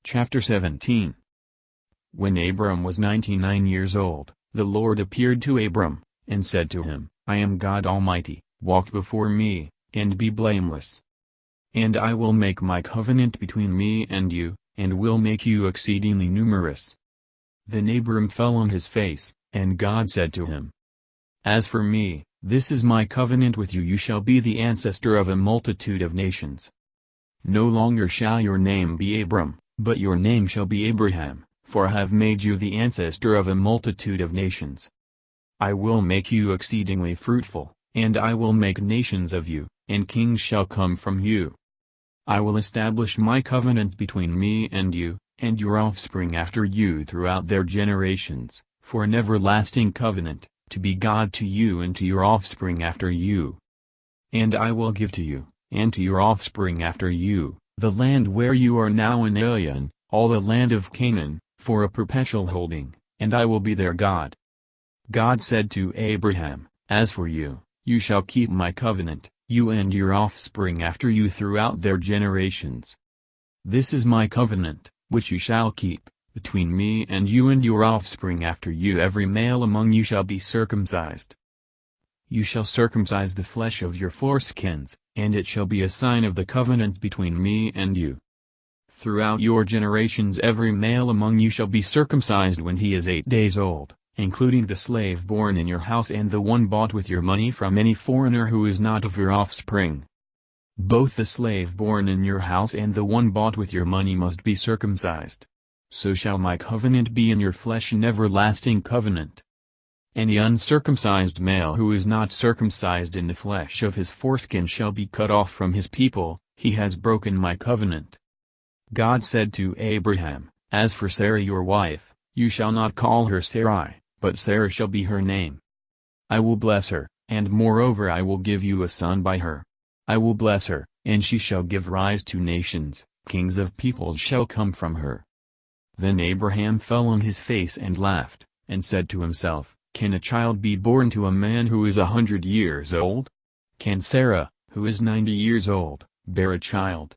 Chapter 17. When Abram was 99 years old, the Lord appeared to Abram, and said to him, I am God Almighty, walk before me, and be blameless. And I will make my covenant between me and you, and will make you exceedingly numerous. Then Abram fell on his face, and God said to him, As for me, this is my covenant with you, you shall be the ancestor of a multitude of nations. No longer shall your name be Abram, but your name shall be Abraham, for I have made you the ancestor of a multitude of nations. I will make you exceedingly fruitful, and I will make nations of you, and kings shall come from you. I will establish my covenant between me and you, and your offspring after you throughout their generations, for an everlasting covenant, to be God to you and to your offspring after you. And I will give to you, and to your offspring after you, the land where you are now an alien, all the land of Canaan, for a perpetual holding, and I will be their God. God said to Abraham, As for you, you shall keep my covenant, you and your offspring after you throughout their generations. This is my covenant, which you shall keep, between me and your offspring after you. Every male among you shall be circumcised. You shall circumcise the flesh of your foreskins, and it shall be a sign of the covenant between me and you. Throughout your generations every male among you shall be circumcised when he is 8 days old, including the slave born in your house and the one bought with your money from any foreigner who is not of your offspring. Both the slave born in your house and the one bought with your money must be circumcised. So shall my covenant be in your flesh, an everlasting covenant. Any uncircumcised male who is not circumcised in the flesh of his foreskin shall be cut off from his people, he has broken my covenant. God said to Abraham, As for Sarah your wife, you shall not call her Sarai, but Sarah shall be her name. I will bless her, and moreover I will give you a son by her. I will bless her, and she shall give rise to nations, kings of peoples shall come from her. Then Abraham fell on his face and laughed, and said to himself, Can a child be born to a man who is 100 years old? Can Sarah, who is 90 years old, bear a child?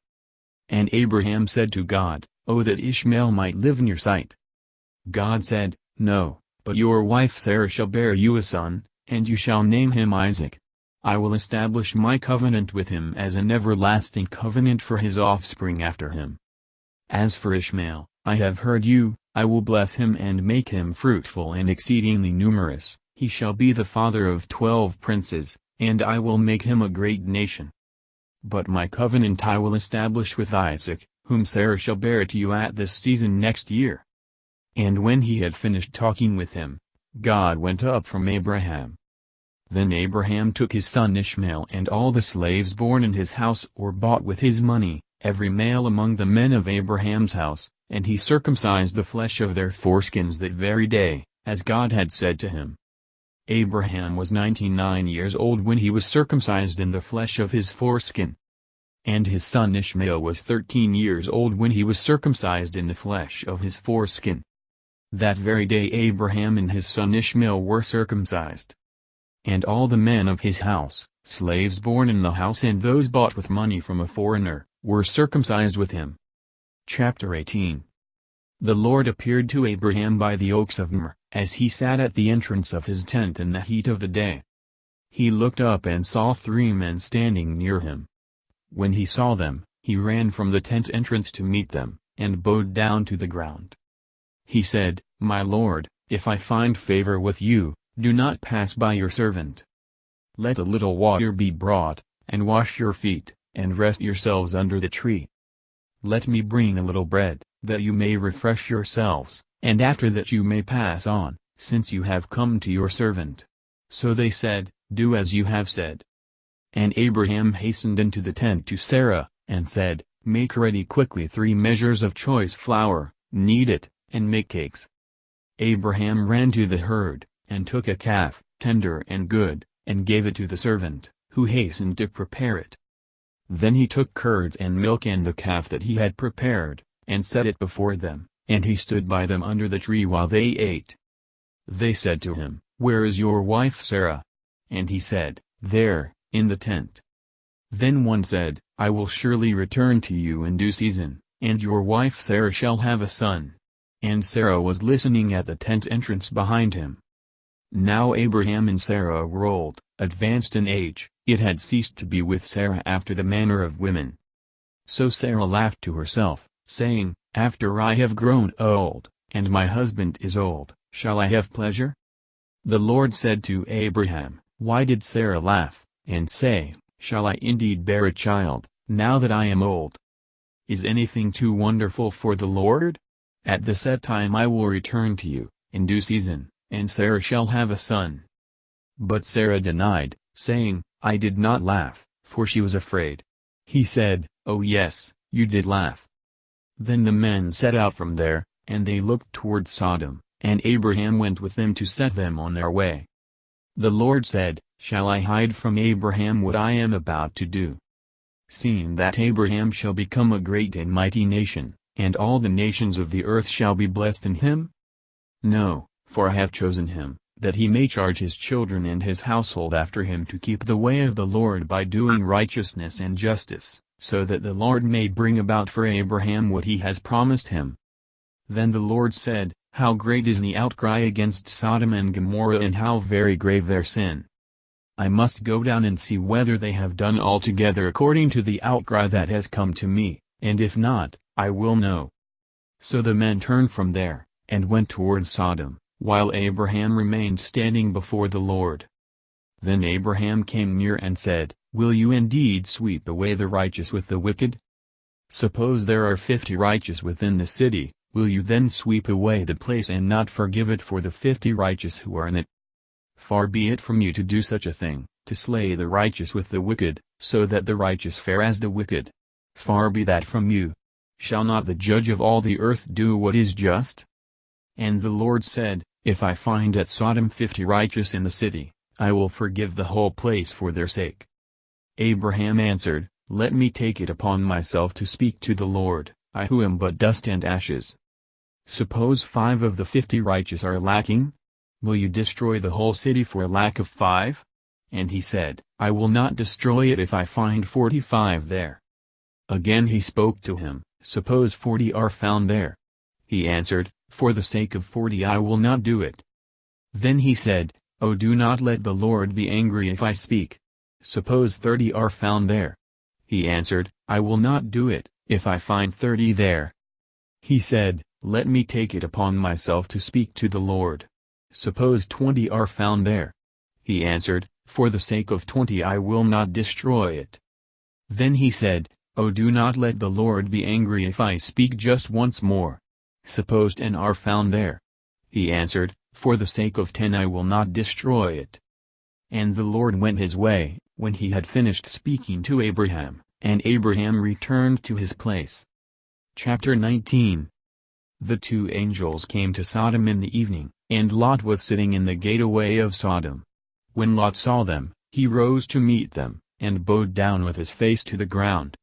And Abraham said to God, Oh, that Ishmael might live in your sight. God said, No, but your wife Sarah shall bear you a son, and you shall name him Isaac. I will establish my covenant with him as an everlasting covenant for his offspring after him. As for Ishmael, I have heard you, I will bless him and make him fruitful and exceedingly numerous, he shall be the father of 12 princes, and I will make him a great nation. But my covenant I will establish with Isaac, whom Sarah shall bear to you at this season next year. And when he had finished talking with him, God went up from Abraham. Then Abraham took his son Ishmael and all the slaves born in his house or bought with his money, every male among the men of Abraham's house, and he circumcised the flesh of their foreskins that very day, as God had said to him. Abraham was 99 years old when he was circumcised in the flesh of his foreskin. And his son Ishmael was 13 years old when he was circumcised in the flesh of his foreskin. That very day Abraham and his son Ishmael were circumcised. And all the men of his house, slaves born in the house and those bought with money from a foreigner, were circumcised with him. Chapter 18. The Lord appeared to Abraham by the oaks of Mamre, as he sat at the entrance of his tent in the heat of the day. He looked up and saw 3 men standing near him. When he saw them, he ran from the tent entrance to meet them, and bowed down to the ground. He said, My Lord, if I find favor with you, do not pass by your servant. Let a little water be brought, and wash your feet, and rest yourselves under the tree. Let me bring a little bread, that you may refresh yourselves, and after that you may pass on, since you have come to your servant. So they said, Do as you have said. And Abraham hastened into the tent to Sarah, and said, Make ready quickly 3 measures of choice flour, knead it, and make cakes. Abraham ran to the herd, and took a calf, tender and good, and gave it to the servant, who hastened to prepare it. Then he took curds and milk and the calf that he had prepared, and set it before them, and he stood by them under the tree while they ate. They said to him, Where is your wife Sarah? And he said, There, in the tent. Then one said, I will surely return to you in due season, and your wife Sarah shall have a son." And Sarah was listening at the tent entrance behind him. Now Abraham and Sarah were old, advanced in age, it had ceased to be with Sarah after the manner of women. So Sarah laughed to herself, saying, "After I have grown old, and my husband is old, shall I have pleasure?" The Lord said to Abraham, "Why did Sarah laugh, and say, Shall I indeed bear a child, now that I am old? Is anything too wonderful for the Lord? At the set time I will return to you, in due season, and Sarah shall have a son." But Sarah denied, saying, "I did not laugh," for she was afraid. He said, "Oh yes, you did laugh." Then the men set out from there, and they looked toward Sodom, and Abraham went with them to set them on their way. The Lord said, "Shall I hide from Abraham what I am about to do? Seeing that Abraham shall become a great and mighty nation, and all the nations of the earth shall be blessed in him? No, for I have chosen him, that he may charge his children and his household after him to keep the way of the Lord by doing righteousness and justice, so that the Lord may bring about for Abraham what he has promised him." Then the Lord said, "How great is the outcry against Sodom and Gomorrah, and how very grave their sin! I must go down and see whether they have done altogether according to the outcry that has come to me, and if not, I will know." So the men turned from there, and went toward Sodom, while Abraham remained standing before the Lord. Then Abraham came near and said, "Will you indeed sweep away the righteous with the wicked? Suppose there are 50 righteous within the city, will you then sweep away the place and not forgive it for the 50 righteous who are in it? Far be it from you to do such a thing, to slay the righteous with the wicked, so that the righteous fare as the wicked. Far be that from you. Shall not the judge of all the earth do what is just?" And the Lord said, "If I find at Sodom 50 righteous in the city, I will forgive the whole place for their sake." Abraham answered, "Let me take it upon myself to speak to the Lord, I who am but dust and ashes. Suppose 5 of the 50 righteous are lacking? Will you destroy the whole city for lack of 5? And he said, "I will not destroy it if I find 45 there." Again he spoke to him, "Suppose 40 are found there." He answered, "For the sake of 40 I will not do it." Then he said, "Oh, do not let the Lord be angry if I speak. Suppose 30 are found there." He answered, "I will not do it, if I find 30 there." He said, "Let me take it upon myself to speak to the Lord. Suppose 20 are found there." He answered, "For the sake of 20 I will not destroy it." Then he said, "Oh, do not let the Lord be angry if I speak just once more. Suppose 10 are found there." He answered, "For the sake of 10 I will not destroy it." And the Lord went his way, when he had finished speaking to Abraham, and Abraham returned to his place. Chapter 19. The 2 angels came to Sodom in the evening, and Lot was sitting in the gateway of Sodom. When Lot saw them, he rose to meet them, and bowed down with his face to the ground.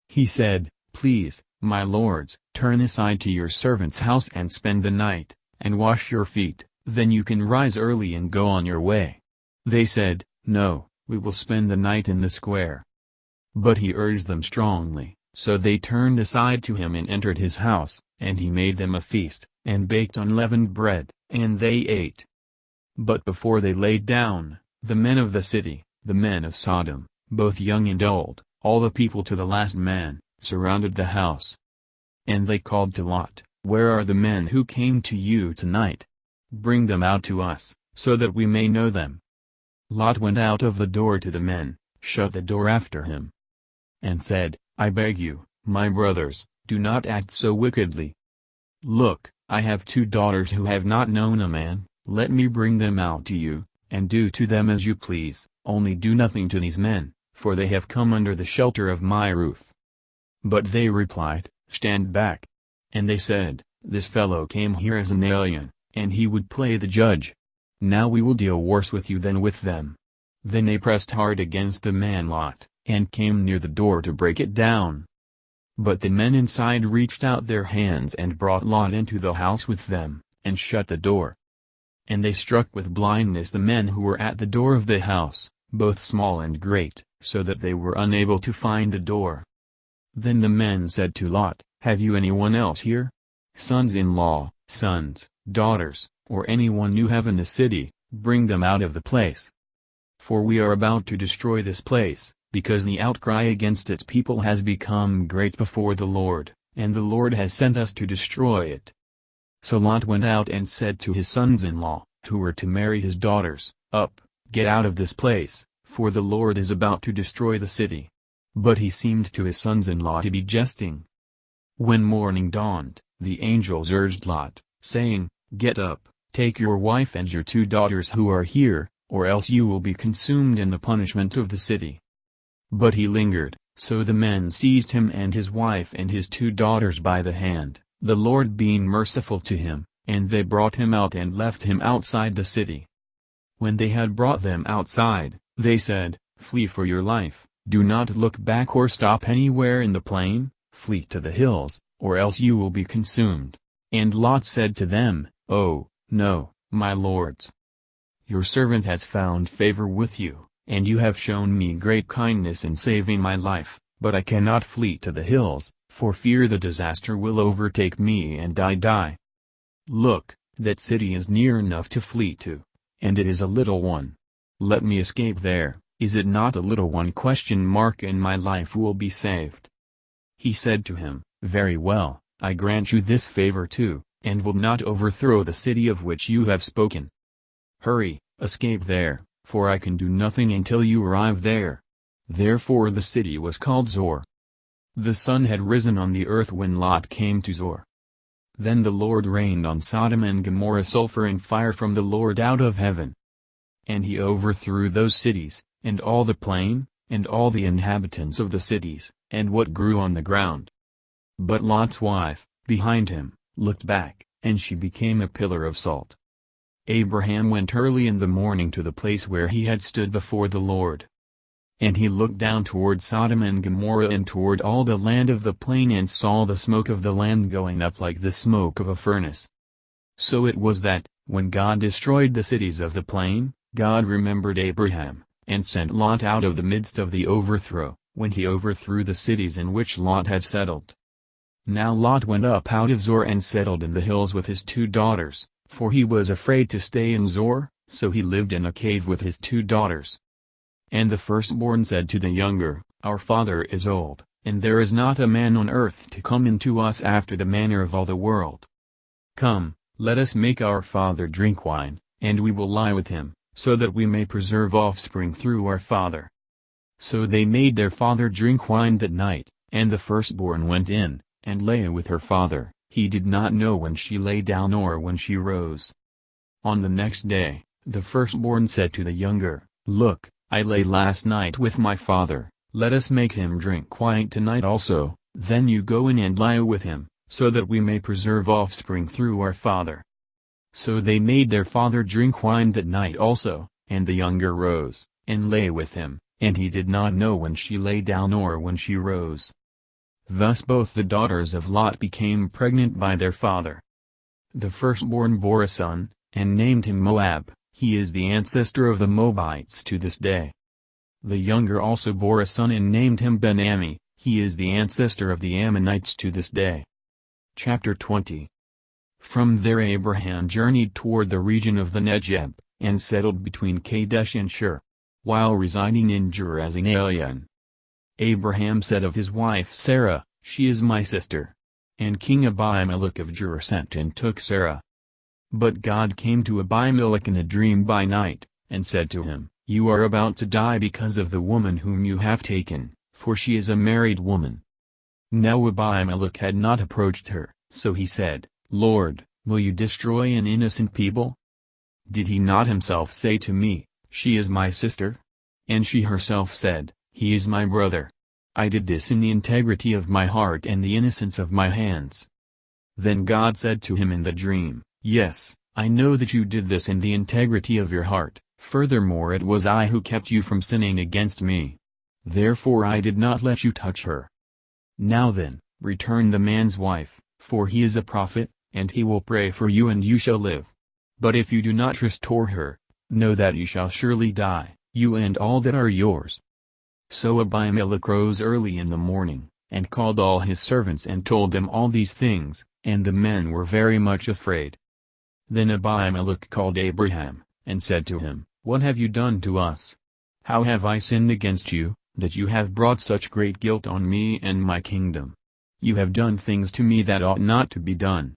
He said, "Please, my lords, turn aside to your servant's house and spend the night, and wash your feet, then you can rise early and go on your way." They said, "No, we will spend the night in the square." But he urged them strongly, so they turned aside to him and entered his house, and he made them a feast, and baked unleavened bread, and they ate. But before they laid down, the men of the city, the men of Sodom, both young and old, all the people to the last man, surrounded the house. And they called to Lot, "Where are the men who came to you tonight? Bring them out to us, so that we may know them." Lot went out of the door to the men, shut the door after him, and said, "I beg you, my brothers, do not act so wickedly. Look, I have 2 daughters who have not known a man, let me bring them out to you, and do to them as you please, only do nothing to these men, for they have come under the shelter of my roof." But they replied, "Stand back." And they said, "This fellow came here as an alien, and he would play the judge. Now we will deal worse with you than with them." Then they pressed hard against the man Lot, and came near the door to break it down. But the men inside reached out their hands and brought Lot into the house with them, and shut the door. And they struck with blindness the men who were at the door of the house, both small and great, so that they were unable to find the door. Then the men said to Lot, Have you anyone else here? Sons-in-law, sons, daughters, or anyone you have in the city, bring them out of the place. For we are about to destroy this place, because the outcry against its people has become great before the Lord, and the Lord has sent us to destroy it. So Lot went out and said to his sons-in-law, who were to marry his daughters, Up, get out of this place, for the Lord is about to destroy the city. But he seemed to his sons-in-law to be jesting. When morning dawned, the angels urged Lot, saying, Get up, take your wife and your 2 daughters who are here, or else you will be consumed in the punishment of the city. But he lingered, so the men seized him and his wife and his 2 daughters by the hand, the Lord being merciful to him, and they brought him out and left him outside the city. When they had brought them outside, they said, Flee for your life, do not look back or stop anywhere in the plain, flee to the hills, or else you will be consumed. And Lot said to them, Oh, no, my lords. Your servant has found favor with you, and you have shown me great kindness in saving my life, but I cannot flee to the hills, for fear the disaster will overtake me and I die. Look, that city is near enough to flee to, and it is a little one. Let me escape there, is it not a little one? And my life will be saved. He said to him, Very well, I grant you this favor too, and will not overthrow the city of which you have spoken. Hurry, escape there, for I can do nothing until you arrive there. Therefore the city was called Zoar. The sun had risen on the earth when Lot came to Zoar. Then the Lord rained on Sodom and Gomorrah sulfur and fire from the Lord out of heaven. And he overthrew those cities, and all the plain, and all the inhabitants of the cities, and what grew on the ground. But Lot's wife, behind him, looked back, and she became a pillar of salt. Abraham went early in the morning to the place where he had stood before the Lord. And he looked down toward Sodom and Gomorrah and toward all the land of the plain and saw the smoke of the land going up like the smoke of a furnace. So it was that, when God destroyed the cities of the plain, God remembered Abraham, and sent Lot out of the midst of the overthrow, when he overthrew the cities in which Lot had settled. Now Lot went up out of Zoar and settled in the hills with his 2 daughters, for he was afraid to stay in Zoar, so he lived in a cave with his 2 daughters. And the firstborn said to the younger, Our father is old, and there is not a man on earth to come in to us after the manner of all the world. Come, let us make our father drink wine, and we will lie with him, so that we may preserve offspring through our father. So they made their father drink wine that night, and the firstborn went in, and lay with her father. He did not know when she lay down or when she rose. On the next day, the firstborn said to the younger, Look, I lay last night with my father, let us make him drink wine tonight also, then you go in and lie with him, so that we may preserve offspring through our father. So they made their father drink wine that night also, and the younger rose, and lay with him, and he did not know when she lay down or when she rose. Thus both the daughters of Lot became pregnant by their father. The firstborn bore a son, and named him Moab. He is the ancestor of the Moabites to this day. The younger also bore a son and named him Ben-Ammi. He is the ancestor of the Ammonites to this day. Chapter 20. From there Abraham journeyed toward the region of the Negeb, and settled between Kadesh and Shur, while residing in Ger as an alien. Abraham said of his wife Sarah, She is my sister. And King Abimelech of Ger sent and took Sarah. But God came to Abimelech in a dream by night, and said to him, You are about to die because of the woman whom you have taken, for she is a married woman. Now Abimelech had not approached her, so he said, Lord, will you destroy an innocent people? Did he not himself say to me, She is my sister? And she herself said, He is my brother. I did this in the integrity of my heart and the innocence of my hands. Then God said to him in the dream, Yes, I know that you did this in the integrity of your heart, furthermore it was I who kept you from sinning against me. Therefore I did not let you touch her. Now then, return the man's wife, for he is a prophet, and he will pray for you and you shall live. But if you do not restore her, know that you shall surely die, you and all that are yours. So Abimelech rose early in the morning, and called all his servants and told them all these things, and the men were very much afraid. Then Abimelech called Abraham, and said to him, What have you done to us? How have I sinned against you, that you have brought such great guilt on me and my kingdom? You have done things to me that ought not to be done.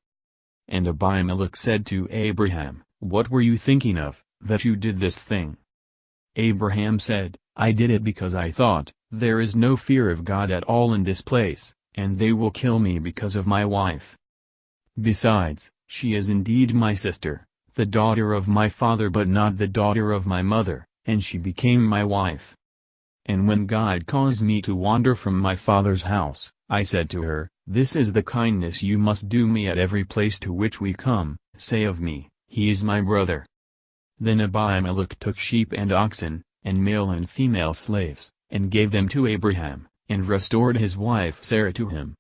And Abimelech said to Abraham, What were you thinking of, that you did this thing? Abraham said, I did it because I thought, there is no fear of God at all in this place, and they will kill me because of my wife. Besides, she is indeed my sister, the daughter of my father but not the daughter of my mother, and she became my wife. And when God caused me to wander from my father's house, I said to her, This is the kindness you must do me at every place to which we come, say of me, He is my brother. Then Abimelech took sheep and oxen, and male and female slaves, and gave them to Abraham, and restored his wife Sarah to him.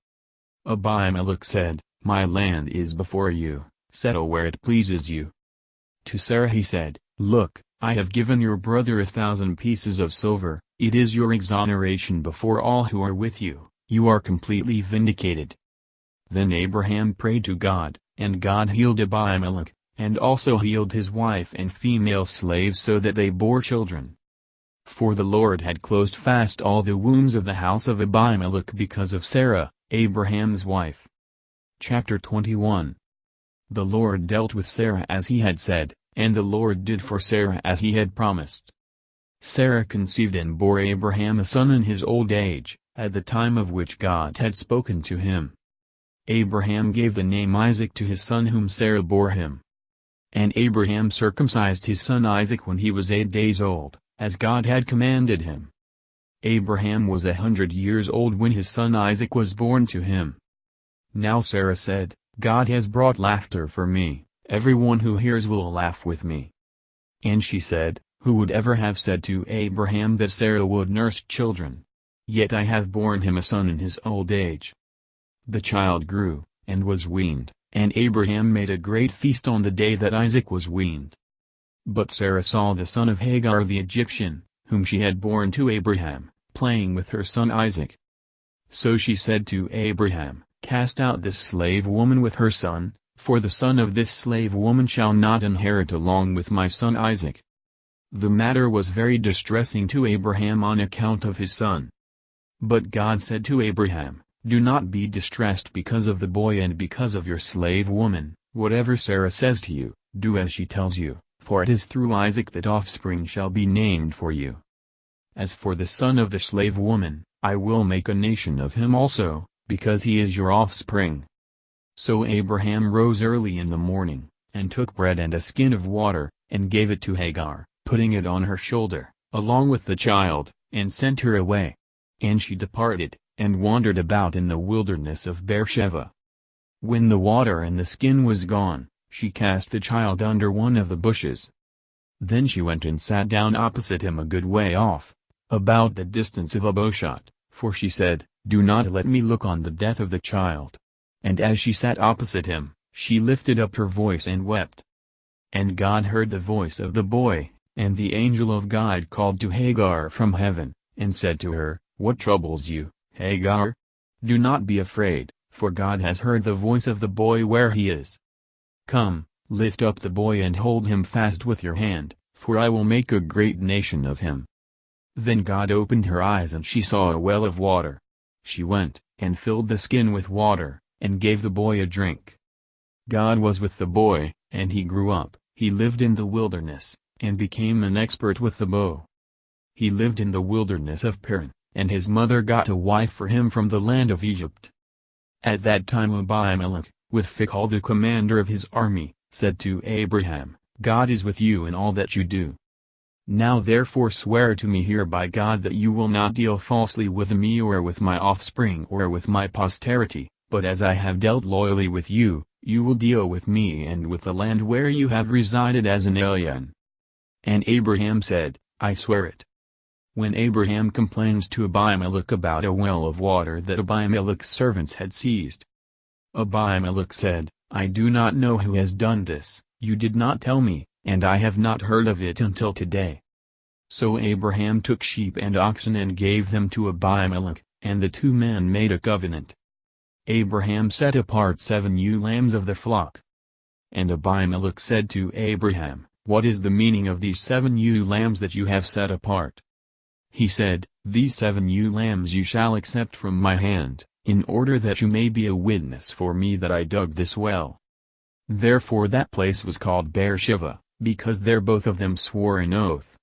Abimelech said, My land is before you, settle where it pleases you. To Sarah he said, Look, I have given your brother 1,000 pieces of silver, it is your exoneration before all who are with you, you are completely vindicated. Then Abraham prayed to God, and God healed Abimelech, and also healed his wife and female slaves so that they bore children. For the Lord had closed fast all the wombs of the house of Abimelech because of Sarah, Abraham's wife. Chapter 21. The Lord dealt with Sarah as he had said, and the Lord did for Sarah as he had promised. Sarah conceived and bore Abraham a son in his old age, at the time of which God had spoken to him. Abraham gave the name Isaac to his son whom Sarah bore him. And Abraham circumcised his son Isaac when he was 8 days old, as God had commanded him. Abraham was 100 years old when his son Isaac was born to him. Now Sarah said, God has brought laughter for me, everyone who hears will laugh with me. And she said, Who would ever have said to Abraham that Sarah would nurse children? Yet I have borne him a son in his old age. The child grew, and was weaned, and Abraham made a great feast on the day that Isaac was weaned. But Sarah saw the son of Hagar the Egyptian, whom she had borne to Abraham, playing with her son Isaac. So she said to Abraham, Cast out this slave woman with her son, for the son of this slave woman shall not inherit along with my son Isaac. The matter was very distressing to Abraham on account of his son. But God said to Abraham, Do not be distressed because of the boy and because of your slave woman, whatever Sarah says to you, do as she tells you, for it is through Isaac that offspring shall be named for you. As for the son of the slave woman, I will make a nation of him also, because he is your offspring. So Abraham rose early in the morning, and took bread and a skin of water, and gave it to Hagar, putting it on her shoulder, along with the child, and sent her away. And she departed, and wandered about in the wilderness of Beersheba. When the water and the skin was gone, she cast the child under one of the bushes. Then she went and sat down opposite him a good way off, about the distance of a bowshot, for she said, Do not let me look on the death of the child. And as she sat opposite him, she lifted up her voice and wept. And God heard the voice of the boy, and the angel of God called to Hagar from heaven, and said to her, What troubles you, Hagar? Do not be afraid, for God has heard the voice of the boy where he is. Come, lift up the boy and hold him fast with your hand, for I will make a great nation of him. Then God opened her eyes and she saw a well of water. She went, and filled the skin with water, and gave the boy a drink. God was with the boy, and he grew up, he lived in the wilderness, and became an expert with the bow. He lived in the wilderness of Paran, and his mother got a wife for him from the land of Egypt. At that time Abimelech, with Phicol the commander of his army, said to Abraham, God is with you in all that you do. Now therefore swear to me here by God that you will not deal falsely with me or with my offspring or with my posterity, but as I have dealt loyally with you, you will deal with me and with the land where you have resided as an alien. And Abraham said, I swear it. When Abraham complains to Abimelech about a well of water that Abimelech's servants had seized, Abimelech said, I do not know who has done this, you did not tell me, and I have not heard of it until today. So Abraham took sheep and oxen and gave them to Abimelech, And the two men made a covenant. Abraham set apart 7 ewe lambs of the flock. And Abimelech said to Abraham, "What is the meaning of these 7 ewe lambs that you have set apart?" He said, "These 7 ewe lambs you shall accept from my hand, in order that you may be a witness for me that I dug this well." Therefore that place was called Beersheba, because there both of them swore an oath.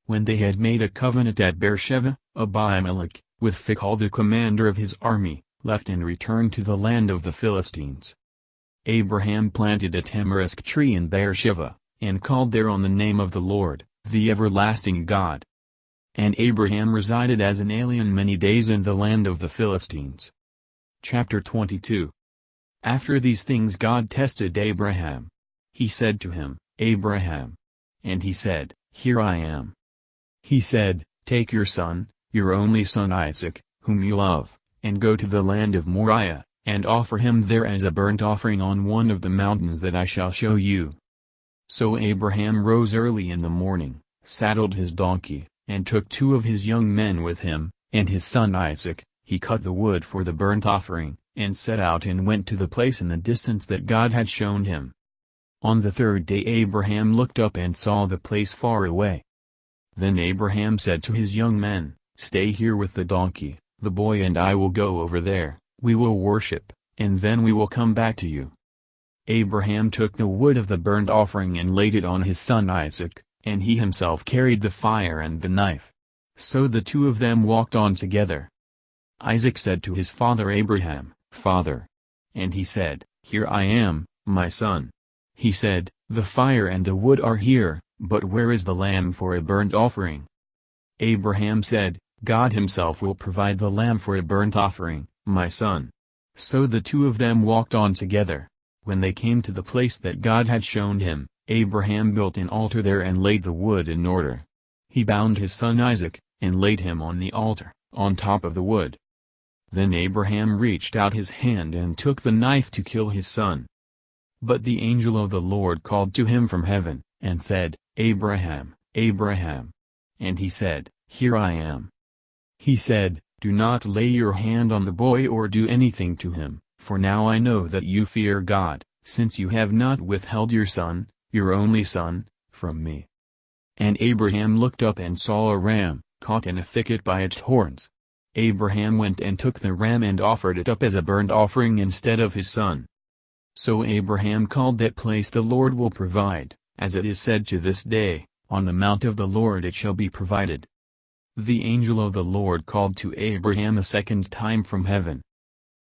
When they had made a covenant at Beersheba, Abimelech, with Phicol the commander of his army, left and returned to the land of the Philistines. Abraham planted a tamarisk tree in Beersheba, and called there on the name of the Lord, the everlasting God. And Abraham resided as an alien many days in the land of the Philistines. Chapter 22. After these things God tested Abraham. He said to him, "Abraham." And he said, "Here I am." He said, "Take your son, your only son Isaac, whom you love, and go to the land of Moriah, and offer him there as a burnt offering on one of the mountains that I shall show you." So Abraham rose early in the morning, saddled his donkey, and took 2 of his young men with him, and his son Isaac. He cut the wood for the burnt offering, and set out and went to the place in the distance that God had shown him. On the 3rd day Abraham looked up and saw the place far away. Then Abraham said to his young men, "Stay here with the donkey, the boy and I will go over there, we will worship, and then we will come back to you." Abraham took the wood of the burnt offering and laid it on his son Isaac, and he himself carried the fire and the knife. So the 2 of them walked on together. Isaac said to his father Abraham, "Father." And he said, "Here I am, my son." He said, "The fire and the wood are here, but where is the lamb for a burnt offering?" Abraham said, "God himself will provide the lamb for a burnt offering, my son." So the 2 of them walked on together. When they came to the place that God had shown him, Abraham built an altar there and laid the wood in order. He bound his son Isaac, and laid him on the altar, on top of the wood. Then Abraham reached out his hand and took the knife to kill his son. But the angel of the Lord called to him from heaven, and said, "Abraham, Abraham." And he said, "Here I am." He said, "Do not lay your hand on the boy or do anything to him, for now I know that you fear God, since you have not withheld your son, your only son, from me." And Abraham looked up and saw a ram, caught in a thicket by its horns. Abraham went and took the ram and offered it up as a burnt offering instead of his son. So Abraham called that place "The Lord will provide," as it is said to this day, "On the mount of the Lord it shall be provided." The angel of the Lord called to Abraham a second time from heaven,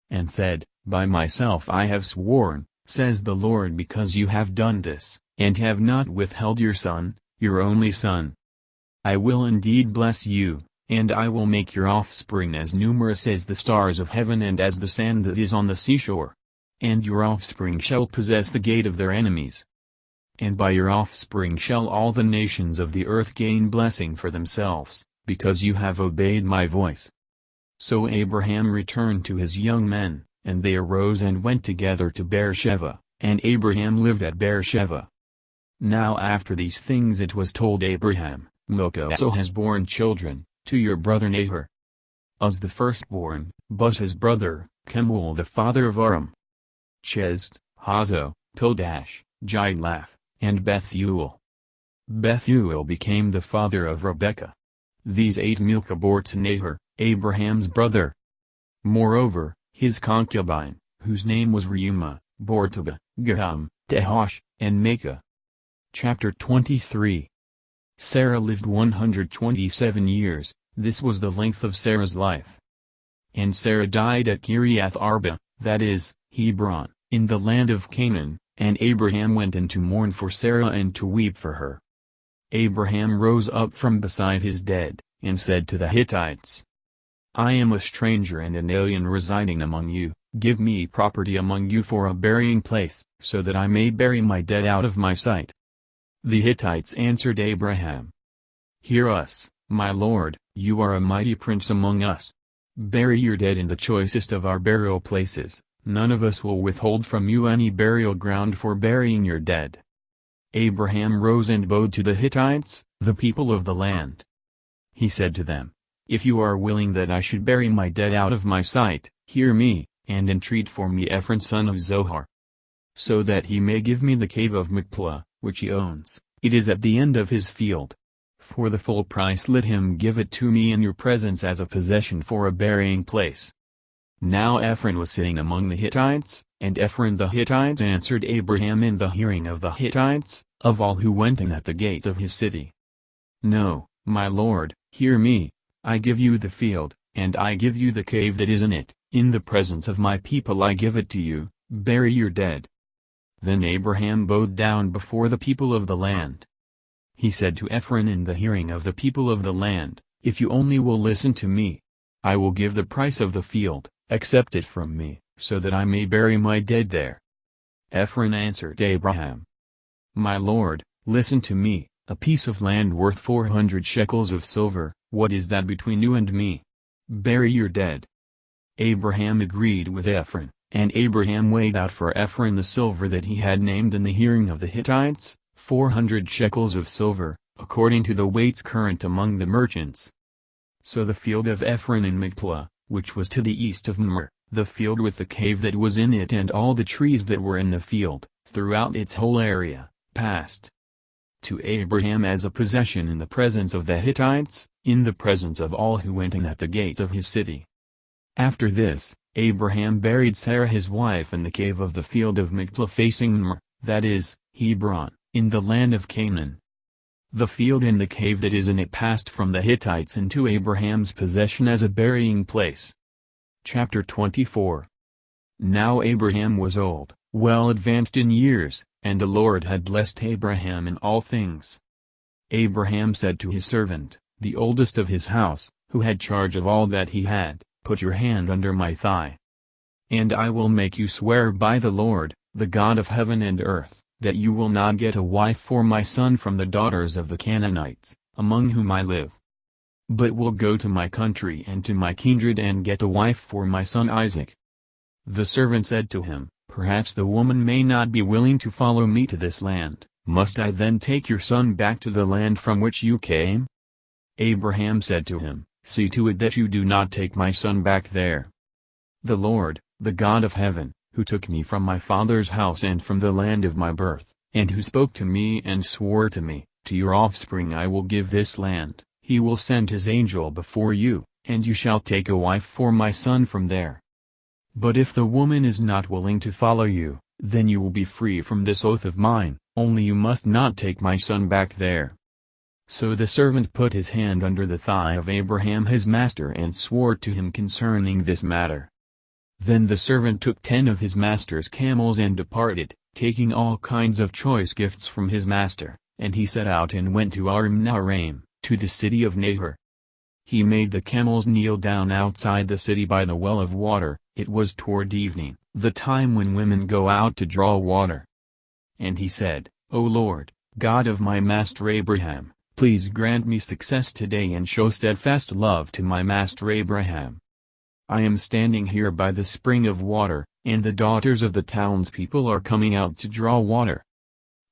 and said, "By myself I have sworn, says the Lord, because you have done this, and have not withheld your son, your only son. I will indeed bless you, and I will make your offspring as numerous as the stars of heaven and as the sand that is on the seashore. And your offspring shall possess the gate of their enemies. And by your offspring shall all the nations of the earth gain blessing for themselves, because you have obeyed my voice." So Abraham returned to his young men, and they arose and went together to Beersheba, and Abraham lived at Beersheba. Now after these things it was told Abraham, "Milcah also has borne children, to your brother Nahor. Uz the firstborn, Buz his brother, Kemuel the father of Aram, Chesed, Hazo, Pildash, Jidlaph, and Bethuel. Bethuel became the father of Rebekah. These 8 Milcah bore to Nahor, Abraham's brother. Moreover, his concubine, whose name was Reumah, bore to Gaham, Tehash, and Maacah. Chapter 23. Sarah lived 127 years, this was the length of Sarah's life. And Sarah died at Kiriath Arba, that is, Hebron, in the land of Canaan, and Abraham went in to mourn for Sarah and to weep for her. Abraham rose up from beside his dead, and said to the Hittites, "I am a stranger and an alien residing among you, give me property among you for a burying place, so that I may bury my dead out of my sight." The Hittites answered Abraham, "Hear us, my lord, you are a mighty prince among us. Bury your dead in the choicest of our burial places, none of us will withhold from you any burial ground for burying your dead." Abraham rose and bowed to the Hittites, the people of the land. He said to them, If you are willing that I should bury my dead out of my sight, hear me, and entreat for me Ephron son of Zohar, so that he may give me the cave of Machpelah, which he owns. It is at the end of his field. For the full price let him give it to me in your presence as a possession for a burying place." Now Ephron was sitting among the Hittites, and Ephron the Hittite answered Abraham in the hearing of the Hittites, of all who went in at the gate of his city, "No, my lord, hear me. I give you the field, and I give you the cave that is in it. In the presence of my people I give it to you, bury your dead." Then Abraham bowed down before the people of the land. He said to Ephron in the hearing of the people of the land, "If you only will listen to me, I will give the price of the field, accept it from me, so that I may bury my dead there." Ephron answered Abraham, "My lord, listen to me, a piece of land worth 400 shekels of silver, what is that between you and me? Bury your dead." Abraham agreed with Ephron, and Abraham weighed out for Ephron the silver that he had named in the hearing of the Hittites, 400 shekels of silver, according to the weights current among the merchants. So the field of Ephron in Machpelah, which was to the east of Mamre, the field with the cave that was in it and all the trees that were in the field, throughout its whole area, passed to Abraham as a possession in the presence of the Hittites, in the presence of all who went in at the gate of his city. After this, Abraham buried Sarah his wife in the cave of the field of Machpelah facing Mamre, that is, Hebron, in the land of Canaan. The field and the cave that is in it passed from the Hittites into Abraham's possession as a burying place. Chapter 24. Now Abraham was old, well advanced in years, and the Lord had blessed Abraham in all things. Abraham said to his servant, the oldest of his house, who had charge of all that he had, "Put your hand under my thigh. And I will make you swear by the Lord, the God of heaven and earth, that you will not get a wife for my son from the daughters of the Canaanites, among whom I live, but will go to my country and to my kindred and get a wife for my son Isaac." The servant said to him, "Perhaps the woman may not be willing to follow me to this land. Must I then take your son back to the land from which you came?" Abraham said to him, "See to it that you do not take my son back there. The Lord, the God of heaven, who took me from my father's house and from the land of my birth, and who spoke to me and swore to me, 'To your offspring I will give this land,' he will send his angel before you, and you shall take a wife for my son from there. But if the woman is not willing to follow you, then you will be free from this oath of mine, only you must not take my son back there." So the servant put his hand under the thigh of Abraham his master and swore to him concerning this matter. Then the servant took 10 of his master's camels and departed, taking all kinds of choice gifts from his master, and he set out and went to Aram Naharaim, to the city of Nahor. He made the camels kneel down outside the city by the well of water. It was toward evening, the time when women go out to draw water. And he said, "O Lord, God of my master Abraham, please grant me success today and show steadfast love to my master Abraham. I am standing here by the spring of water, and the daughters of the townspeople are coming out to draw water.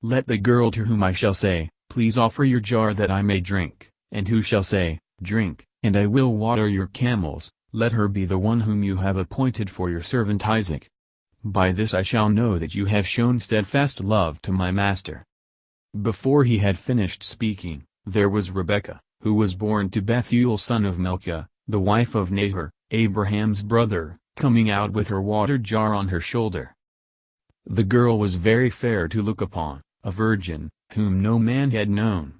Let the girl to whom I shall say, 'Please offer your jar that I may drink,' and who shall say, 'Drink, and I will water your camels,' let her be the one whom you have appointed for your servant Isaac. By this I shall know that you have shown steadfast love to my master." Before he had finished speaking, there was Rebekah, who was born to Bethuel son of Milcah, the wife of Nahor, Abraham's brother, coming out with her water jar on her shoulder. The girl was very fair to look upon, a virgin, whom no man had known.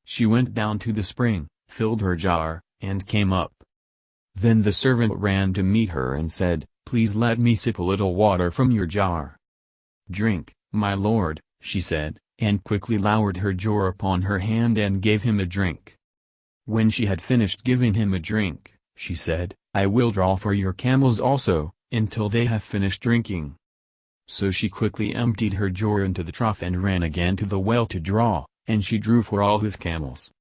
She went down to the spring, filled her jar, and came up. Then the servant ran to meet her and said, "Please let me sip a little water from your jar." "Drink, my lord," she said, and quickly lowered her jar upon her hand and gave him a drink. When she had finished giving him a drink, she said, "I will draw for your camels also, until they have finished drinking." So she quickly emptied her jar into the trough and ran again to the well to draw, and she drew for all his camels.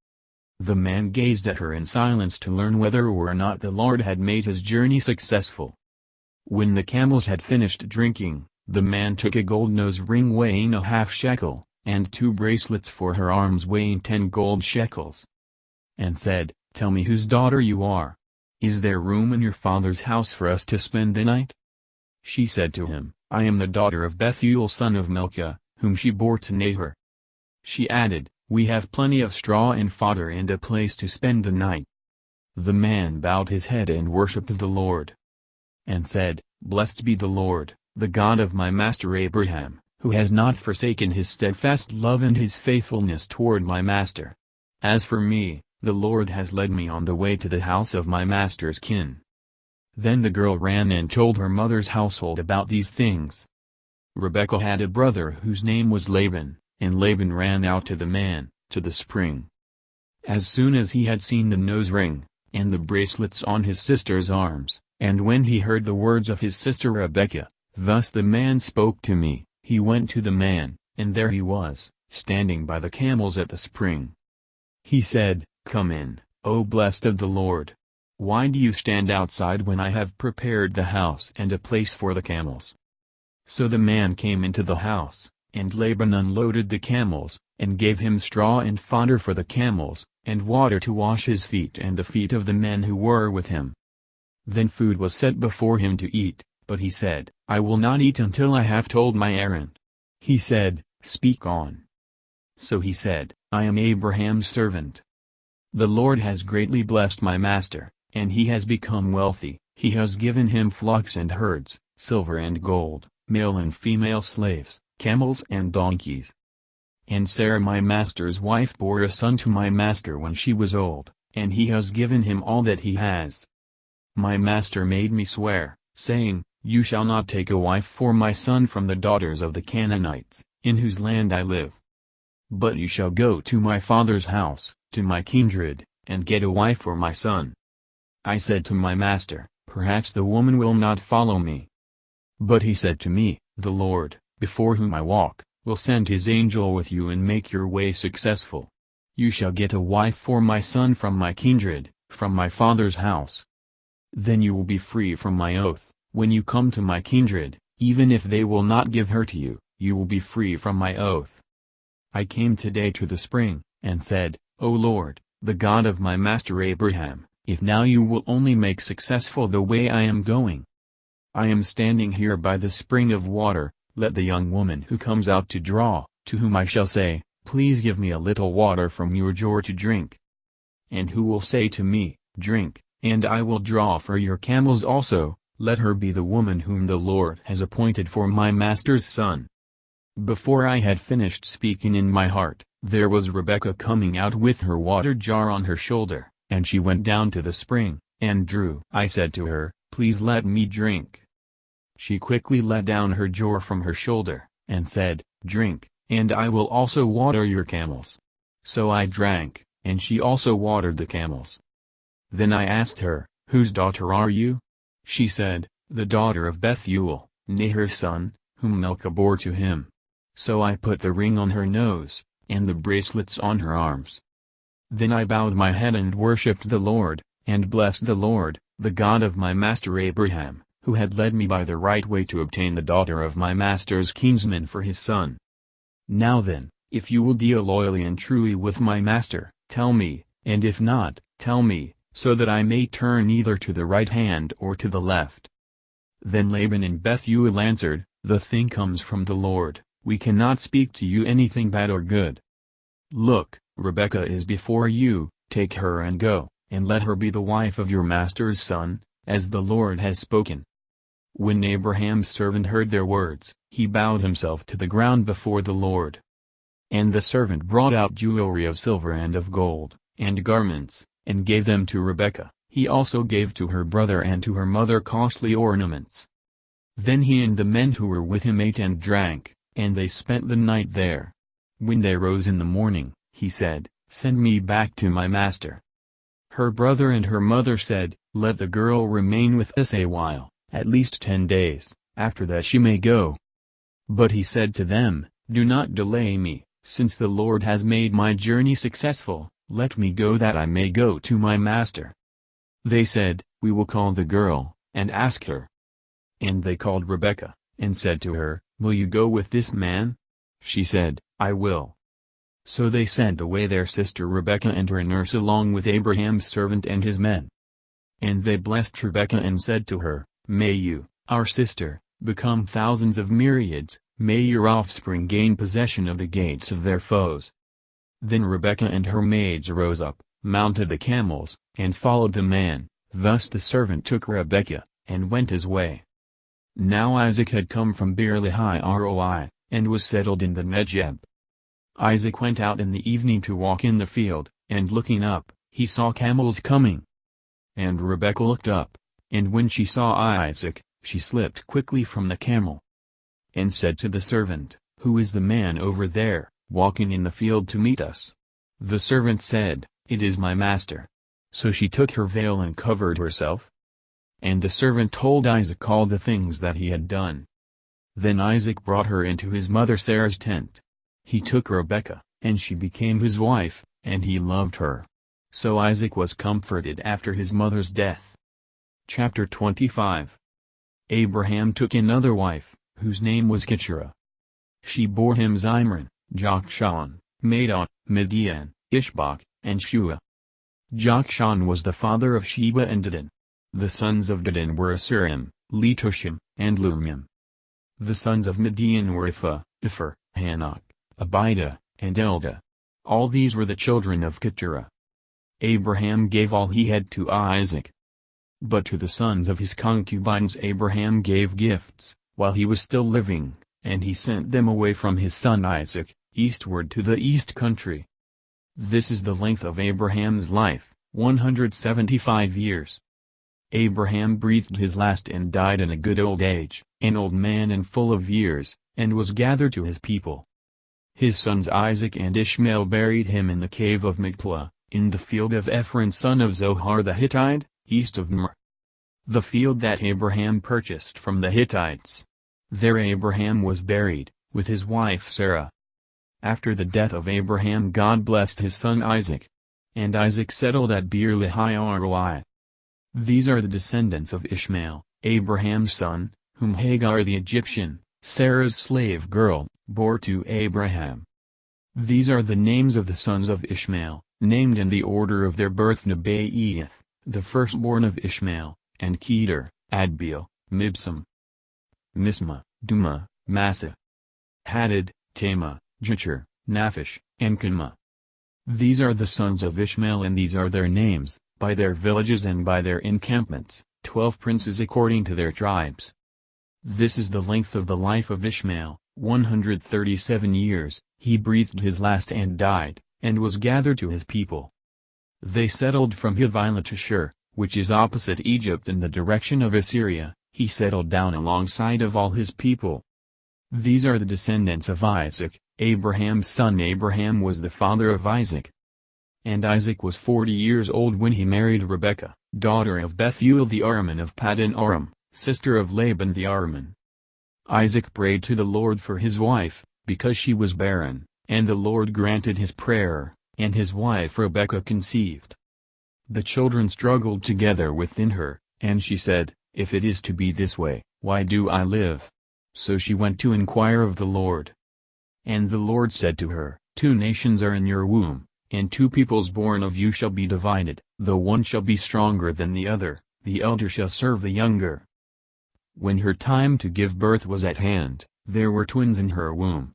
The man gazed at her in silence to learn whether or not the Lord had made his journey successful. When the camels had finished drinking, the man took a gold nose ring weighing a half shekel, and 2 bracelets for her arms weighing 10 gold shekels, and said, tell me whose daughter you are. Is there room in your father's house for us to spend the night?" She said to him, "I am the daughter of Bethuel son of Milcah, whom she bore to Nahor." She added, "We have plenty of straw and fodder and a place to spend the night." The man bowed his head and worshipped the Lord, and said, "Blessed be the Lord, the God of my master Abraham, who has not forsaken his steadfast love and his faithfulness toward my master. As for me, the Lord has led me on the way to the house of my master's kin." Then the girl ran and told her mother's household about these things. Rebekah had a brother whose name was Laban, and Laban ran out to the man, to the spring. As soon as he had seen the nose ring, and the bracelets on his sister's arms, and when he heard the words of his sister Rebekah, "Thus the man spoke to me," he went to the man, and there he was, standing by the camels at the spring. He said, "Come in, O blessed of the Lord. Why do you stand outside when I have prepared the house and a place for the camels?" So the man came into the house, and Laban unloaded the camels, and gave him straw and fodder for the camels, and water to wash his feet and the feet of the men who were with him. Then food was set before him to eat, but he said, "I will not eat until I have told my errand." He said, "Speak on." So he said, "I am Abraham's servant. The Lord has greatly blessed my master, and he has become wealthy. He has given him flocks and herds, silver and gold, male and female slaves, camels and donkeys. And Sarah my master's wife bore a son to my master when she was old, and he has given him all that he has. My master made me swear, saying, 'You shall not take a wife for my son from the daughters of the Canaanites, in whose land I live. But you shall go to my father's house, to my kindred, and get a wife for my son.' I said to my master, 'Perhaps the woman will not follow me.' But he said to me, 'The Lord, before whom I walk, will send his angel with you and make your way successful. You shall get a wife for my son from my kindred, from my father's house. Then you will be free from my oath. When you come to my kindred, even if they will not give her to you, you will be free from my oath.' I came today to the spring, and said, 'O Lord, the God of my master Abraham, if now you will only make successful the way I am going. I am standing here by the spring of water, let the young woman who comes out to draw, to whom I shall say, Please give me a little water from your jar to drink. And who will say to me, Drink, and I will draw for your camels also, let her be the woman whom the Lord has appointed for my master's son.' Before I had finished speaking in my heart, there was Rebekah coming out with her water jar on her shoulder, and she went down to the spring, and drew. I said to her, Please let me drink. She quickly let down her jar from her shoulder, and said, Drink, and I will also water your camels. So I drank, and she also watered the camels. Then I asked her, Whose daughter are you? She said, The daughter of Bethuel, Nahor's son, whom Milcah bore to him. So I put the ring on her nose, and the bracelets on her arms. Then I bowed my head and worshipped the Lord, and blessed the Lord, the God of my master Abraham, who had led me by the right way to obtain the daughter of my master's kinsman for his son. Now then, if you will deal loyally and truly with my master, tell me, and if not, tell me, so that I may turn either to the right hand or to the left." Then Laban and Bethuel answered, The thing comes from the Lord, we cannot speak to you anything bad or good. Look, Rebekah is before you, take her and go, and let her be the wife of your master's son, as the Lord has spoken. When Abraham's servant heard their words, he bowed himself to the ground before the Lord. And the servant brought out jewelry of silver and of gold, and garments, and gave them to Rebekah. He also gave to her brother and to her mother costly ornaments. Then he and the men who were with him ate and drank, and they spent the night there. When they rose in the morning, he said, Send me back to my master. Her brother and her mother said, Let the girl remain with us a while, at least 10 days, after that she may go. But he said to them, Do not delay me, since the Lord has made my journey successful, let me go that I may go to my master. They said, We will call the girl, and ask her. And they called Rebekah, and said to her, Will you go with this man? She said, I will. So they sent away their sister Rebekah and her nurse along with Abraham's servant and his men. And they blessed Rebekah and said to her, "May you, our sister, become thousands of myriads, may your offspring gain possession of the gates of their foes." Then Rebekah and her maids rose up, mounted the camels, and followed the man. Thus the servant took Rebekah, and went his way. Now Isaac had come from Beer-lahai-roi, and was settled in the Negeb. Isaac went out in the evening to walk in the field, and looking up, he saw camels coming. And Rebekah looked up, and when she saw Isaac, she slipped quickly from the camel. And said to the servant, "Who is the man over there, walking in the field to meet us?" The servant said, "It is my master." So she took her veil and covered herself. And the servant told Isaac all the things that he had done. Then Isaac brought her into his mother Sarah's tent. He took Rebekah, and she became his wife, and he loved her. So Isaac was comforted after his mother's death. Chapter 25. Abraham took another wife, whose name was Keturah. She bore him Zimran, Jokshan, Madon, Midian, Ishbak, and Shua. Jokshan was the father of Sheba and Dedan. The sons of Dedan were Asurim, Letushim, and Lumim. The sons of Midian were Ipher, Hanok, Abida, and Eldah. All these were the children of Keturah. Abraham gave all he had to Isaac. But to the sons of his concubines Abraham gave gifts, while he was still living, and he sent them away from his son Isaac, eastward to the east country. This is the length of Abraham's life, 175 years. Abraham breathed his last and died in a good old age, an old man and full of years, and was gathered to his people. His sons Isaac and Ishmael buried him in the cave of Machpelah, in the field of Ephron son of Zohar the Hittite, east of Mamre. The field that Abraham purchased from the Hittites. There Abraham was buried, with his wife Sarah. After the death of Abraham God blessed his son Isaac. And Isaac settled at Beer-lahai-roi. These are the descendants of Ishmael, Abraham's son, whom Hagar the Egyptian, Sarah's slave girl, bore to Abraham. These are the names of the sons of Ishmael, named in the order of their birth: Nebaioth, the firstborn of Ishmael, and Kedar, Adbeel, Mibsam, Misma, Duma, Massa, Hadad, Tema, Jetcher, Naphish, and Kenma. These are the sons of Ishmael, and these are their names, by their villages and by their encampments, 12 princes according to their tribes. This is the length of the life of Ishmael, 137 years, he breathed his last and died, and was gathered to his people. They settled from Havilah to Shur, which is opposite Egypt in the direction of Assyria. He settled down alongside of all his people. These are the descendants of Isaac, Abraham's son. Abraham was the father of Isaac. And Isaac was 40 years old when he married Rebekah, daughter of Bethuel the Araman of Paddan Aram, sister of Laban the Araman. Isaac prayed to the Lord for his wife, because she was barren, and the Lord granted his prayer, and his wife Rebekah conceived. The children struggled together within her, and she said, "If it is to be this way, why do I live?" So she went to inquire of the Lord. And the Lord said to her, "Two nations are in your womb, and two peoples born of you shall be divided, the one shall be stronger than the other, the elder shall serve the younger." When her time to give birth was at hand, there were twins in her womb.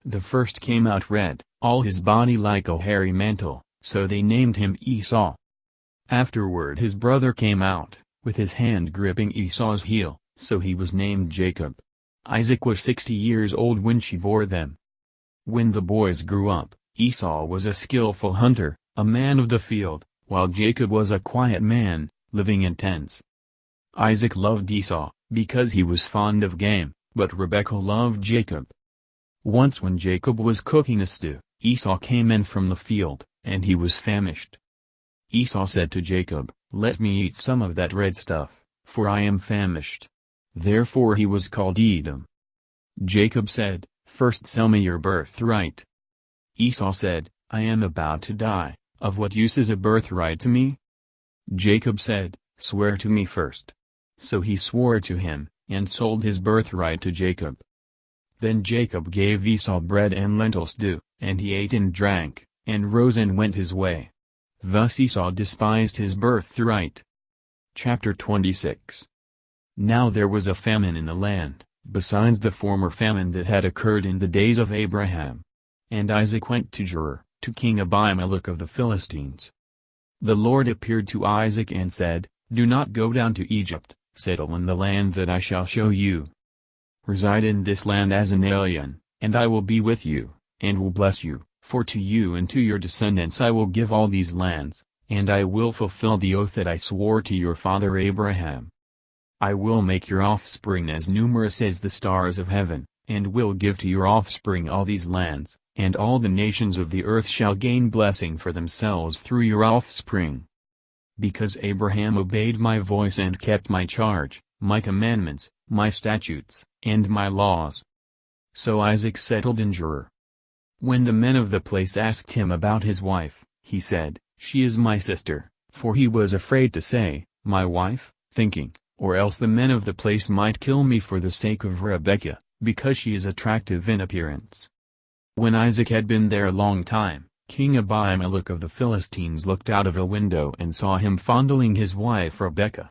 The first came out red, all his body like a hairy mantle, so they named him Esau. Afterward his brother came out, with his hand gripping Esau's heel, so he was named Jacob. Isaac was 60 years old when she bore them. When the boys grew up, Esau was a skillful hunter, a man of the field, while Jacob was a quiet man, living in tents. Isaac loved Esau, because he was fond of game, but Rebekah loved Jacob. Once when Jacob was cooking a stew, Esau came in from the field, and he was famished. Esau said to Jacob, "Let me eat some of that red stuff, for I am famished." Therefore he was called Edom. Jacob said, "First sell me your birthright." Esau said, "I am about to die, of what use is a birthright to me?" Jacob said, "Swear to me first." So he swore to him, and sold his birthright to Jacob. Then Jacob gave Esau bread and lentil stew, and he ate and drank, and rose and went his way. Thus Esau despised his birthright. Chapter 26. Now there was a famine in the land, besides the former famine that had occurred in the days of Abraham. And Isaac went to Gerar, to King Abimelech of the Philistines. The Lord appeared to Isaac and said, Do not go down to Egypt, settle in the land that I shall show you. Reside in this land as an alien, and I will be with you, and will bless you, for to you and to your descendants I will give all these lands, and I will fulfill the oath that I swore to your father Abraham. I will make your offspring as numerous as the stars of heaven, and will give to your offspring all these lands, and all the nations of the earth shall gain blessing for themselves through your offspring. Because Abraham obeyed my voice and kept my charge, my commandments, my statutes, and my laws. So Isaac settled in Gerar. When the men of the place asked him about his wife, he said, She is my sister, for he was afraid to say, My wife, thinking, or else the men of the place might kill me for the sake of Rebekah, because she is attractive in appearance. When Isaac had been there a long time, King Abimelech of the Philistines looked out of a window and saw him fondling his wife Rebekah.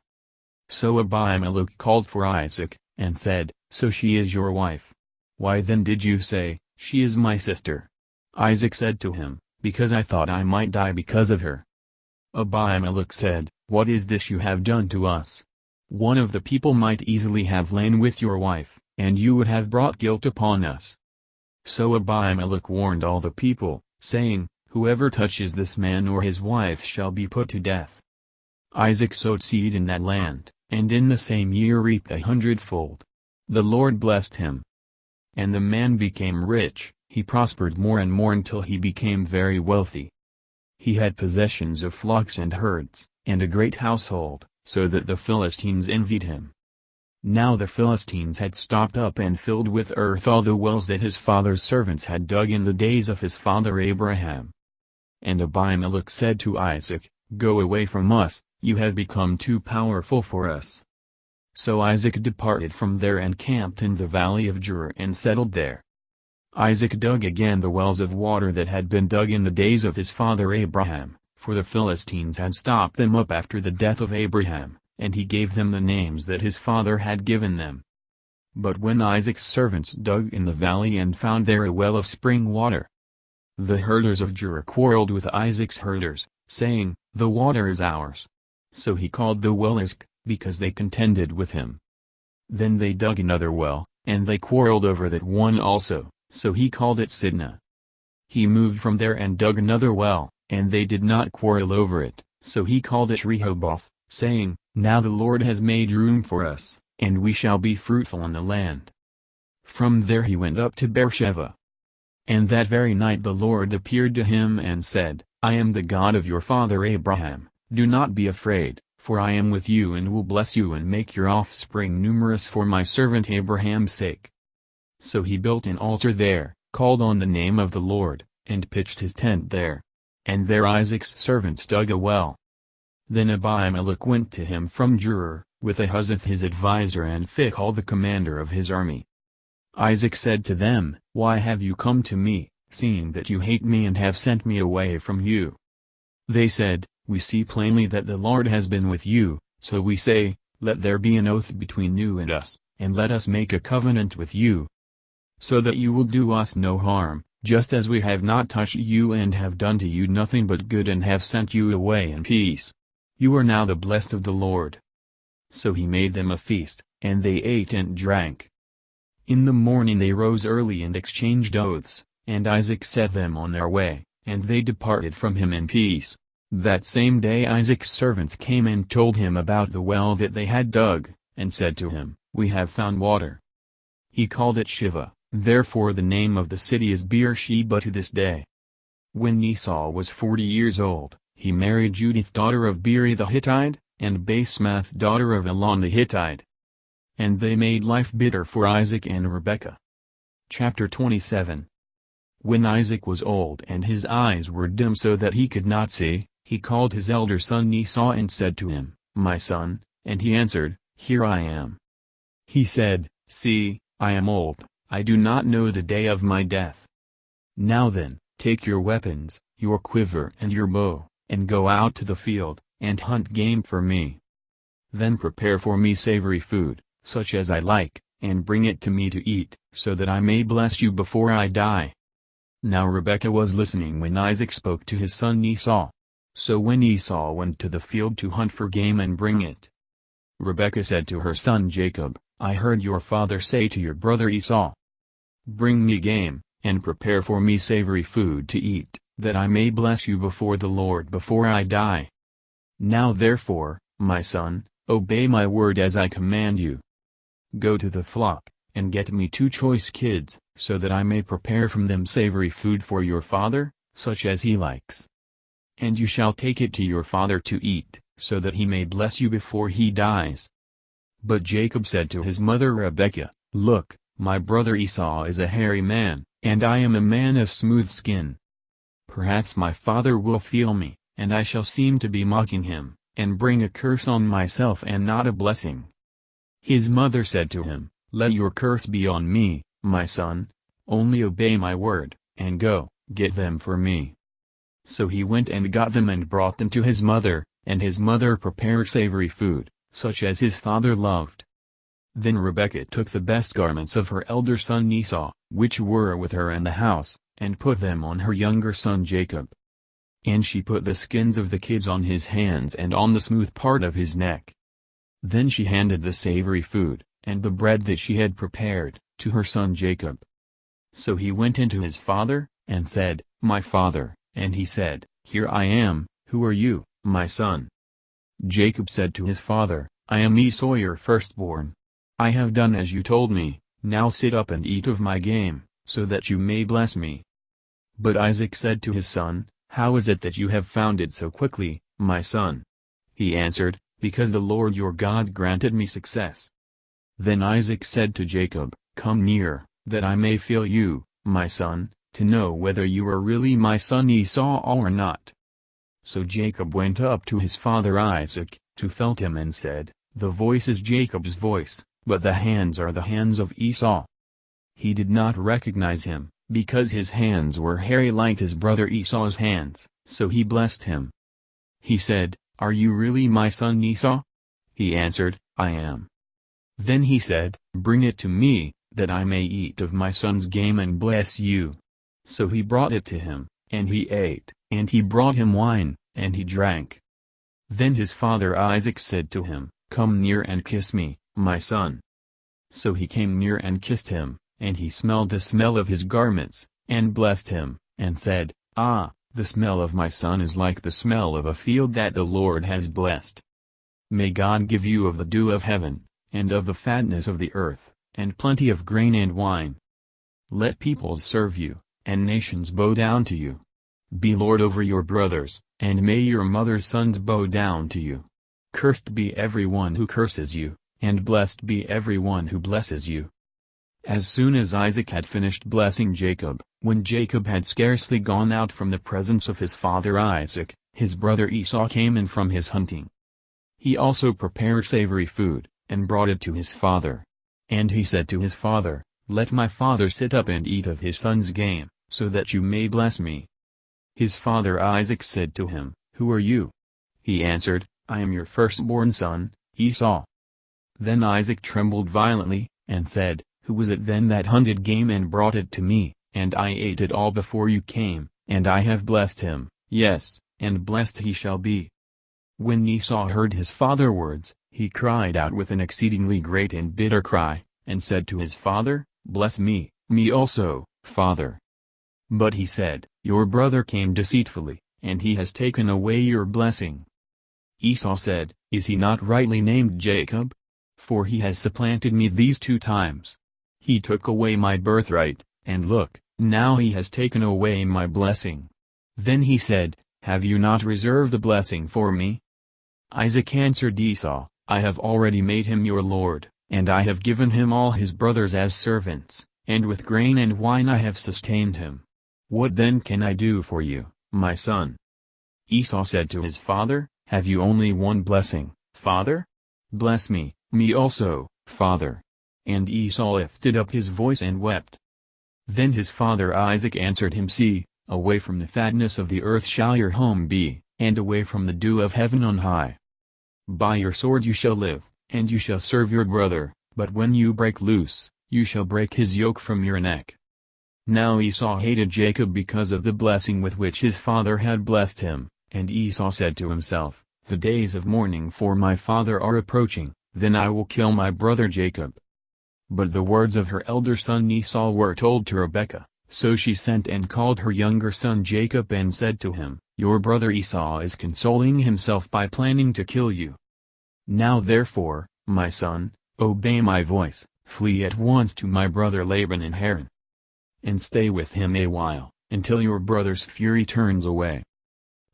So Abimelech called for Isaac, and said, So she is your wife. Why then did you say, She is my sister? Isaac said to him, Because I thought I might die because of her. Abimelech said, What is this you have done to us? One of the people might easily have lain with your wife, and you would have brought guilt upon us. So Abimelech warned all the people, saying, Whoever touches this man or his wife shall be put to death. Isaac sowed seed in that land, and in the same year reaped 100-fold. The Lord blessed him. And the man became rich, he prospered more and more until he became very wealthy. He had possessions of flocks and herds, and a great household, so that the Philistines envied him. Now the Philistines had stopped up and filled with earth all the wells that his father's servants had dug in the days of his father Abraham. And Abimelech said to Isaac, Go away from us, you have become too powerful for us. So Isaac departed from there and camped in the valley of Gerar and settled there. Isaac dug again the wells of water that had been dug in the days of his father Abraham, for the Philistines had stopped them up after the death of Abraham, and he gave them the names that his father had given them. But when Isaac's servants dug in the valley and found there a well of spring water, the herders of Gerar quarreled with Isaac's herders, saying, The water is ours. So he called the well Esk, because they contended with him. Then they dug another well, and they quarreled over that one also, so he called it Sidna. He moved from there and dug another well, and they did not quarrel over it, so he called it Rehoboth, saying, Now the Lord has made room for us, and we shall be fruitful in the land. From there he went up to Beersheba. And that very night the Lord appeared to him and said, I am the God of your father Abraham, do not be afraid, for I am with you and will bless you and make your offspring numerous for my servant Abraham's sake. So he built an altar there, called on the name of the Lord, and pitched his tent there. And there Isaac's servants dug a well. Then Abimelech went to him from Gerar, with Ahuzzath his adviser and Phicol the commander of his army. Isaac said to them, Why have you come to me, seeing that you hate me and have sent me away from you? They said, We see plainly that the Lord has been with you, so we say, Let there be an oath between you and us, and let us make a covenant with you, so that you will do us no harm, just as we have not touched you and have done to you nothing but good and have sent you away in peace. You are now the blessed of the Lord. So he made them a feast, and they ate and drank. In the morning they rose early and exchanged oaths, and Isaac set them on their way, and they departed from him in peace. That same day Isaac's servants came and told him about the well that they had dug, and said to him, We have found water. He called it Shiva, therefore the name of the city is Beersheba to this day. When Esau was 40 years old, he married Judith daughter of Beeri the Hittite, and Basemath daughter of Elon the Hittite. And they made life bitter for Isaac and Rebekah. Chapter 27. When Isaac was old and his eyes were dim so that he could not see, he called his elder son Esau and said to him, My son, and he answered, Here I am. He said, See, I am old, I do not know the day of my death. Now then, take your weapons, your quiver and your bow, and go out to the field, and hunt game for me. Then prepare for me savory food, such as I like, and bring it to me to eat, so that I may bless you before I die." Now Rebekah was listening when Isaac spoke to his son Esau. So when Esau went to the field to hunt for game and bring it, Rebekah said to her son Jacob, "I heard your father say to your brother Esau, 'Bring me game, and prepare for me savory food to eat, that I may bless you before the Lord before I die.' Now therefore, my son, obey my word as I command you. Go to the flock, and get me 2 choice kids, so that I may prepare from them savory food for your father, such as he likes. And you shall take it to your father to eat, so that he may bless you before he dies." But Jacob said to his mother Rebekah, "Look, my brother Esau is a hairy man, and I am a man of smooth skin. Perhaps my father will feel me, and I shall seem to be mocking him, and bring a curse on myself and not a blessing." His mother said to him, "Let your curse be on me, my son, only obey my word, and go, get them for me." So he went and got them and brought them to his mother, and his mother prepared savory food, such as his father loved. Then Rebekah took the best garments of her elder son Esau, which were with her in the house, and put them on her younger son Jacob. And she put the skins of the kids on his hands and on the smooth part of his neck. Then she handed the savory food, and the bread that she had prepared, to her son Jacob. So he went into his father, and said, "My father," and he said, "Here I am, who are you, my son?" Jacob said to his father, "I am Esau your firstborn. I have done as you told me, now sit up and eat of my game, so that you may bless me." But Isaac said to his son, "How is it that you have found it so quickly, my son?" He answered, "Because the Lord your God granted me success." Then Isaac said to Jacob, "Come near, that I may feel you, my son, to know whether you are really my son Esau or not." So Jacob went up to his father Isaac, to felt him and said, "The voice is Jacob's voice, but the hands are the hands of Esau." He did not recognize him, because his hands were hairy like his brother Esau's hands, so he blessed him. He said, "Are you really my son Esau?" He answered, "I am." Then he said, "Bring it to me, that I may eat of my son's game and bless you." So he brought it to him, and he ate, and he brought him wine, and he drank. Then his father Isaac said to him, "Come near and kiss me, my son." So he came near and kissed him, and he smelled the smell of his garments, and blessed him, and said, "Ah, the smell of my son is like the smell of a field that the Lord has blessed. May God give you of the dew of heaven, and of the fatness of the earth, and plenty of grain and wine. Let peoples serve you, and nations bow down to you. Be lord over your brothers, and may your mother's sons bow down to you. Cursed be every one who curses you, and blessed be every one who blesses you." As soon as Isaac had finished blessing Jacob, when Jacob had scarcely gone out from the presence of his father Isaac, his brother Esau came in from his hunting. He also prepared savory food, and brought it to his father. And he said to his father, "Let my father sit up and eat of his son's game, so that you may bless me." His father Isaac said to him, "Who are you?" He answered, "I am your firstborn son, Esau." Then Isaac trembled violently, and said, "Who was it then that hunted game and brought it to me, and I ate it all before you came, and I have blessed him, yes, and blessed he shall be." When Esau heard his father's words, he cried out with an exceedingly great and bitter cry, and said to his father, "Bless me, me also, father." But he said, "Your brother came deceitfully, and he has taken away your blessing." Esau said, "Is he not rightly named Jacob? For he has supplanted me these 2 times. He took away my birthright, and look, now he has taken away my blessing." Then he said, "Have you not reserved the blessing for me?" Isaac answered Esau, "I have already made him your lord, and I have given him all his brothers as servants, and with grain and wine I have sustained him. What then can I do for you, my son?" Esau said to his father, "Have you only one blessing, father? Bless me, me also, father." And Esau lifted up his voice and wept. Then his father Isaac answered him, See, away from the fatness of the earth shall your home be, and away from the dew of heaven on high. By your sword you shall live, and you shall serve your brother, but when you break loose, you shall break his yoke from your neck. Now Esau hated Jacob because of the blessing with which his father had blessed him, and Esau said to himself, The days of mourning for my father are approaching, then I will kill my brother Jacob. But the words of her elder son Esau were told to Rebekah, so she sent and called her younger son Jacob and said to him, Your brother Esau is consoling himself by planning to kill you. Now therefore, my son, obey my voice, flee at once to my brother Laban in Haran. And stay with him a while, until your brother's fury turns away.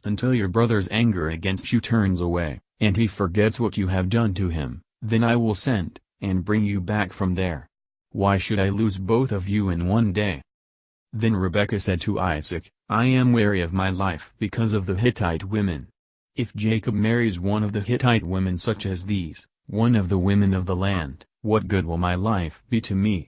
Until your brother's anger against you turns away, and he forgets what you have done to him, then I will send, and bring you back from there. Why should I lose both of you in one day? Then Rebekah said to Isaac, I am weary of my life because of the Hittite women. If Jacob marries one of the Hittite women such as these, one of the women of the land, what good will my life be to me?